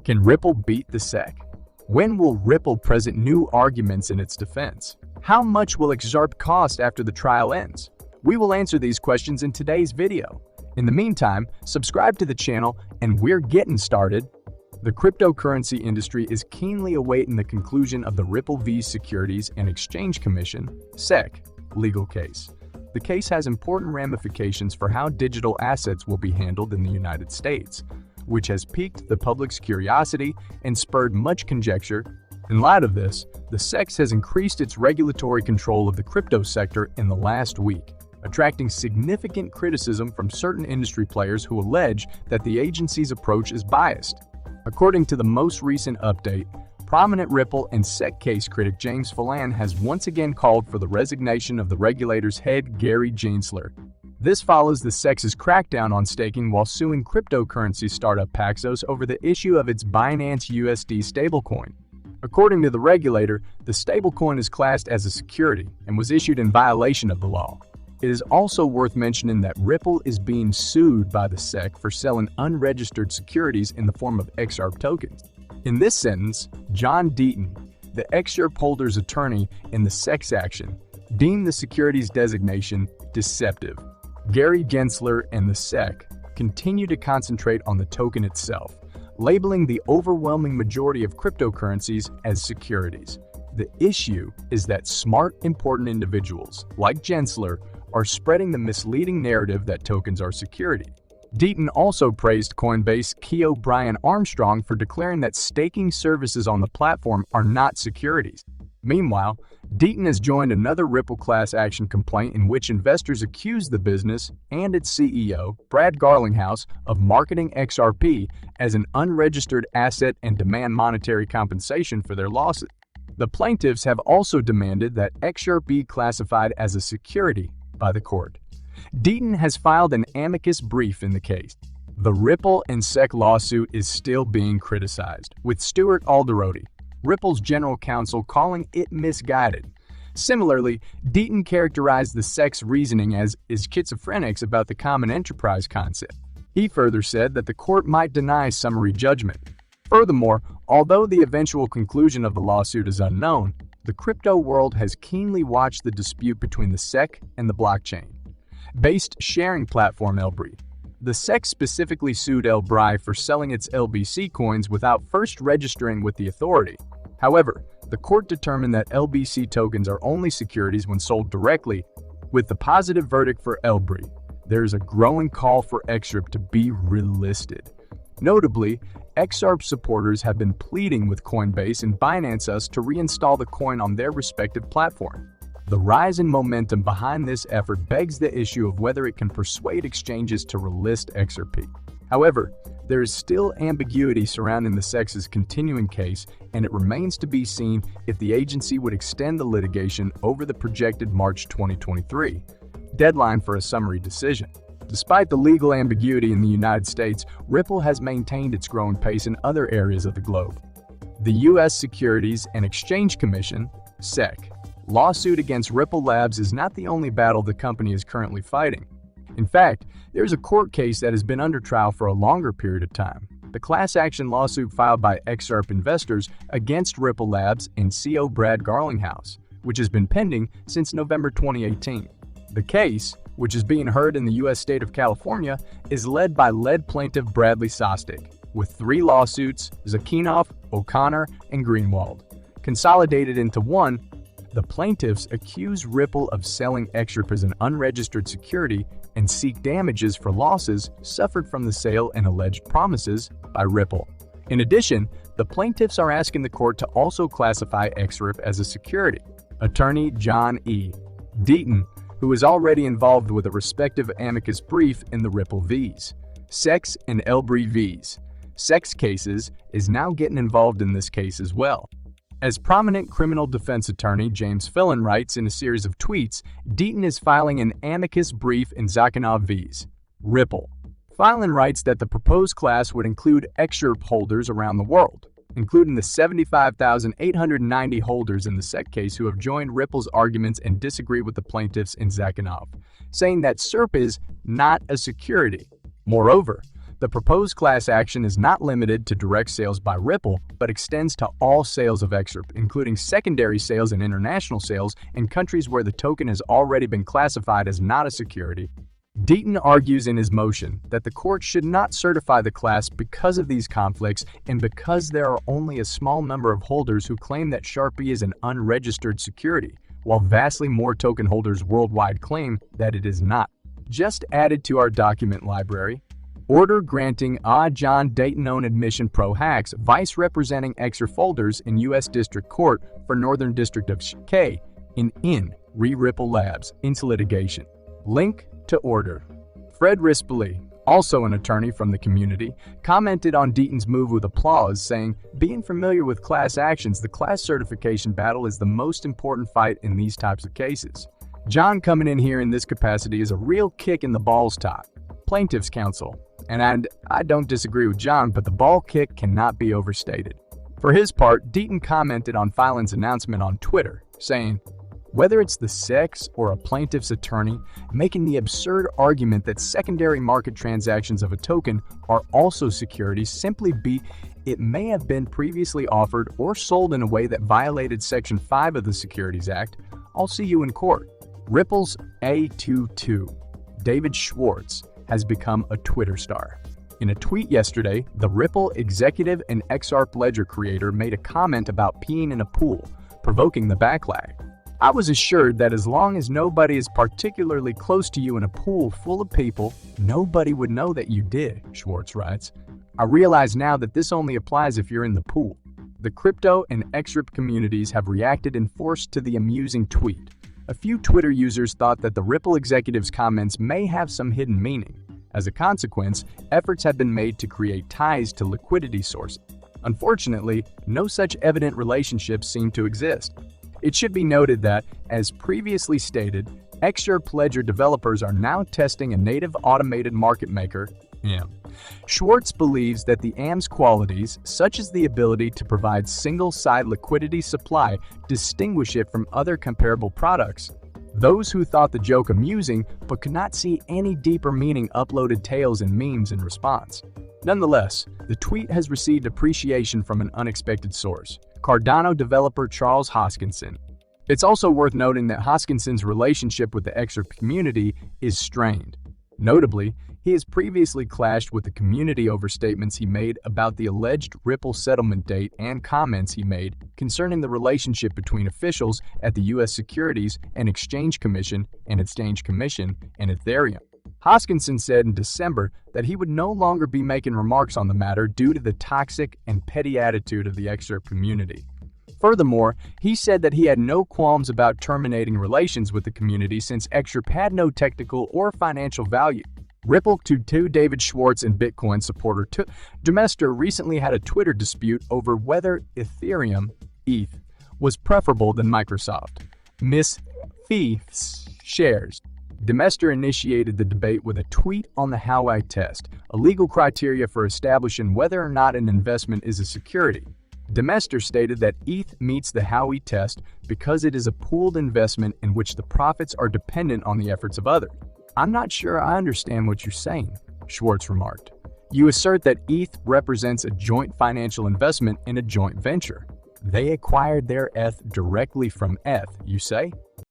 Can Ripple beat the SEC? When will Ripple present new arguments in its defense? How much will XRP cost after the trial ends? We will answer these questions in today's video. In the meantime, subscribe to the channel and we're getting started. The cryptocurrency industry is keenly awaiting the conclusion of the Ripple v. Securities and Exchange Commission (SEC) legal case. The case has important ramifications for how digital assets will be handled in the United States, which has piqued the public's curiosity and spurred much conjecture. In light of this, the SEC has increased its regulatory control of the crypto sector in the last week, attracting significant criticism from certain industry players who allege that the agency's approach is biased. According to the most recent update, prominent Ripple and SEC case critic James Phelan has once again called for the resignation of the regulator's head Gary Gansler. This follows the SEC's crackdown on staking while suing cryptocurrency startup Paxos over the issue of its Binance USD stablecoin. According to the regulator, the stablecoin is classed as a security and was issued in violation of the law. It is also worth mentioning that Ripple is being sued by the SEC for selling unregistered securities in the form of XRP tokens. In this sentence, John Deaton, the XRP holder's attorney in the SEC's action, deemed the securities designation deceptive. Gary Gansler and the SEC continue to concentrate on the token itself, labeling the overwhelming majority of cryptocurrencies as securities. The issue is that smart, important individuals, like Gansler, are spreading the misleading narrative that tokens are security. Deaton also praised Coinbase CEO Brian Armstrong for declaring that staking services on the platform are not securities. Meanwhile, Deaton has joined another Ripple class action complaint in which investors accuse the business and its CEO, Brad Garlinghouse, of marketing XRP as an unregistered asset and demand monetary compensation for their losses. The plaintiffs have also demanded that XRP be classified as a security by the court. Deaton has filed an amicus brief in the case. The Ripple and SEC lawsuit is still being criticized, with Stuart Alderoty, Ripple's general counsel, calling it misguided. Similarly, Deaton characterized the SEC's reasoning as schizophrenics about the common enterprise concept. He further said that the court might deny summary judgment. Furthermore, although the eventual conclusion of the lawsuit is unknown, the crypto world has keenly watched the dispute between the SEC and the blockchain-based sharing platform Elbri. The SEC specifically sued Elbri for selling its LBC coins without first registering with the authority. However, the court determined that LBC tokens are only securities when sold directly. With the positive verdict for Elbri, there is a growing call for XRP to be relisted. Notably, XRP supporters have been pleading with Coinbase and Binance Us to reinstall the coin on their respective platform. The rise in momentum behind this effort begs the issue of whether it can persuade exchanges to relist XRP. However, there is still ambiguity surrounding the SEC's continuing case, and it remains to be seen if the agency would extend the litigation over the projected March 2023 deadline for a summary decision. Despite the legal ambiguity in the United States, Ripple has maintained its growing pace in other areas of the globe. The U.S. Securities and Exchange Commission (SEC) lawsuit against Ripple Labs is not the only battle the company is currently fighting. In fact, there is a court case that has been under trial for a longer period of time. The class action lawsuit filed by XRP investors against Ripple Labs and CEO Brad Garlinghouse, which has been pending since November 2018. The case, which is being heard in the U.S. state of California, is led by lead plaintiff Bradley Sostek, with 3 lawsuits, Zakinoff, O'Connor, and Greenwald. Consolidated into one, the plaintiffs accuse Ripple of selling XRP as an unregistered security and seek damages for losses suffered from the sale and alleged promises by Ripple. In addition, the plaintiffs are asking the court to also classify XRP as a security. Attorney John E. Deaton, who is already involved with a respective amicus brief in the Ripple vs. SEC and Elbri vs. SEC cases, is now getting involved in this case as well. As prominent criminal defense attorney James Phelan writes in a series of tweets, Deaton is filing an amicus brief in Zakinoff vs. Ripple. Phelan writes that the proposed class would include XRP holders around the world, including the 75,890 holders in the SEC case who have joined Ripple's arguments and disagree with the plaintiffs in Zakinoff, saying that XRP is not a security. Moreover, The proposed class action is not limited to direct sales by Ripple, but extends to all sales of XRP, including secondary sales and international sales in countries where the token has already been classified as not a security. Deaton argues in his motion that the court should not certify the class because of these conflicts and because there are only a small number of holders who claim that Sharpie is an unregistered security, while vastly more token holders worldwide claim that it is not. Just added to our document library, order granting John Dayton-owned admission pro hacks, vice representing XRP holders in U.S. District Court for Northern District of K in Ripple Labs into litigation. Link to order. Fred Rispoli, also an attorney from the community, commented on Deaton's move with applause, saying, "Being familiar with class actions, the class certification battle is the most important fight in these types of cases. John coming in here in this capacity is a real kick in the balls top." Plaintiff's counsel, and I don't disagree with John, but the ball kick cannot be overstated. For his part, Deaton commented on Filan's announcement on Twitter, saying, "Whether it's the SEC or a plaintiff's attorney, making the absurd argument that secondary market transactions of a token are also securities simply beat it may have been previously offered or sold in a way that violated Section 5 of the Securities Act. I'll see you in court." Ripple's A22, David Schwartz, has become a Twitter star. In a tweet yesterday, the Ripple executive and XRP ledger creator made a comment about peeing in a pool, provoking the backlash. "I was assured that as long as nobody is particularly close to you in a pool full of people, nobody would know that you did," Schwartz writes. "I realize now that this only applies if you're in the pool." The crypto and XRP communities have reacted in force to the amusing tweet. A few Twitter users thought that the Ripple executive's comments may have some hidden meaning. As a consequence, efforts have been made to create ties to liquidity sources. Unfortunately, no such evident relationships seem to exist. It should be noted that, as previously stated, XRP Ledger developers are now testing a native automated market maker, AM. Schwartz believes that the AM's qualities, such as the ability to provide single-side liquidity supply, distinguish it from other comparable products. Those who thought the joke amusing but could not see any deeper meaning uploaded tales and memes in response. Nonetheless, the tweet has received appreciation from an unexpected source, Cardano developer Charles Hoskinson. It's also worth noting that Hoskinson's relationship with the XRP community is strained. Notably, he has previously clashed with the community over statements he made about the alleged Ripple settlement date and comments he made concerning the relationship between officials at the U.S. Securities and Exchange Commission and Ethereum. Hoskinson said in December that he would no longer be making remarks on the matter due to the toxic and petty attitude of the XRP community. Furthermore, he said that he had no qualms about terminating relations with the community since XRP had no technical or financial value. Ripple to David Schwartz and Bitcoin supporter Demester recently had a Twitter dispute over whether Ethereum, ETH, was preferable than Microsoft. Miss Thief's shares. Demester initiated the debate with a tweet on the Howey test, a legal criteria for establishing whether or not an investment is a security. Demester stated that ETH meets the Howey test because it is a pooled investment in which the profits are dependent on the efforts of others. "I'm not sure I understand what you're saying," Schwartz remarked. "You assert that ETH represents a joint financial investment in a joint venture. They acquired their ETH directly from ETH, you say?"